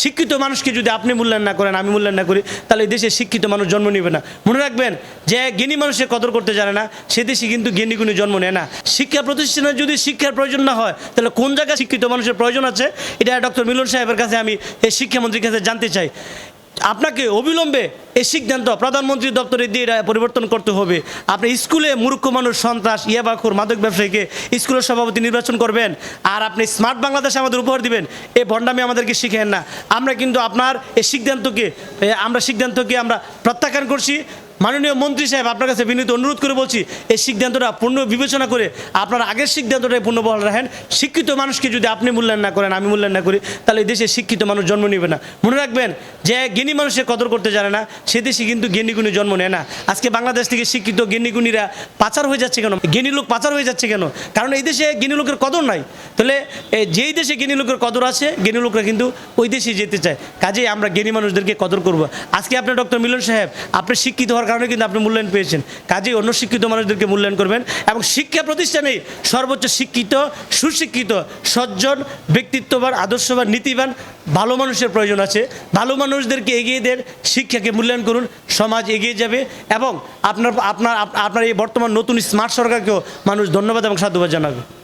শিক্ষিত মানুষকে যদি আপনি মূল্যায়ন না করেন, আমি মূল্যায়ন না করি, তাহলে এই দেশে শিক্ষিত মানুষ জন্ম নেবে না। মনে রাখবেন, যে জ্ঞানী মানুষের কদর করতে জানে না, সে দেশে কিন্তু জ্ঞানী গুণী জন্ম নেয় না। শিক্ষা প্রতিষ্ঠানে যদি শিক্ষার প্রয়োজন না হয়, তাহলে কোন জায়গায় শিক্ষিত মানুষের প্রয়োজন আছে, এটা ডক্টর মিলন সাহেবের কাছে আমি এই শিক্ষামন্ত্রীর কাছে জানতে চাই। আপনাকে অবিলম্বে এই সিদ্ধান্ত প্রধানমন্ত্রী দপ্তরে দিয়ে পরিবর্তন করতে হবে। আপনি স্কুলে মূর্খ মানুষ, সন্ত্রাস, ইয়াবাখোর, মাদক ব্যবসায়ীকে স্কুলের সভাপতি নির্বাচন করবেন, আর আপনি স্মার্ট বাংলাদেশ আমাদের উপহার দিবেন, এই ভণ্ডামি আমাদেরকে শিখেন না। আমরা কিন্তু আপনার এই সিদ্ধান্তকে আমরা প্রত্যাখ্যান করছি। মাননীয় মন্ত্রী সাহেব, আপনার কাছে বিনীত অনুরোধ করে বলছি, এই সিদ্ধান্তটা পূর্ণ বিবেচনা করে আপনার আগের সিদ্ধান্তটাই পূর্ণবহাল রাখেন। শিক্ষিত মানুষকে যদি আপনি মূল্যায়ন না করেন, আমি মূল্যায়ন না করি, তাহলে এই দেশে শিক্ষিত মানুষ জন্ম নেবে না। মনে রাখবেন, যে জ্ঞানী মানুষের কদর করতে জানে না, সে দেশে কিন্তু জ্ঞানী গুণী জন্ম নেয় না। আজকে বাংলাদেশ থেকে শিক্ষিত জ্ঞানী গুণীরা পাচার হয়ে যাচ্ছে কেন? জ্ঞানী লোক পাচার হয়ে যাচ্ছে কেন? কারণ এই দেশে জ্ঞানী লোকের কদর নাই। তাহলে যেই দেশে জ্ঞানী লোকের কদর আছে, জ্ঞানী লোকরা কিন্তু ওই দেশেই যেতে চায়। কাজেই আমরা জ্ঞানী মানুষদেরকে কদর করব। আজকে আপনি ডক্টর মিলন সাহেব, আপনি শিক্ষিত হওয়ার কারণে কিন্তু আপনি মূল্যায়ন পেয়েছেন। কাজেই অন্য শিক্ষিত মানুষদেরকে মূল্যায়ন করবেন, এবং শিক্ষা প্রতিষ্ঠানে সর্বোচ্চ শিক্ষিত, সুশিক্ষিত, সজ্জন, ব্যক্তিত্ববান, আদর্শবান, নীতিবান, ভালো মানুষের প্রয়োজন আছে। ভালো মানুষদেরকে এগিয়ে দেন, শিক্ষাকে মূল্যায়ন করুন, সমাজ এগিয়ে যাবে। এবং আপনার এই বর্তমান নতুন স্মার্ট সরকারকেও মানুষ ধন্যবাদ এবং সাধুবাদ জানাবে।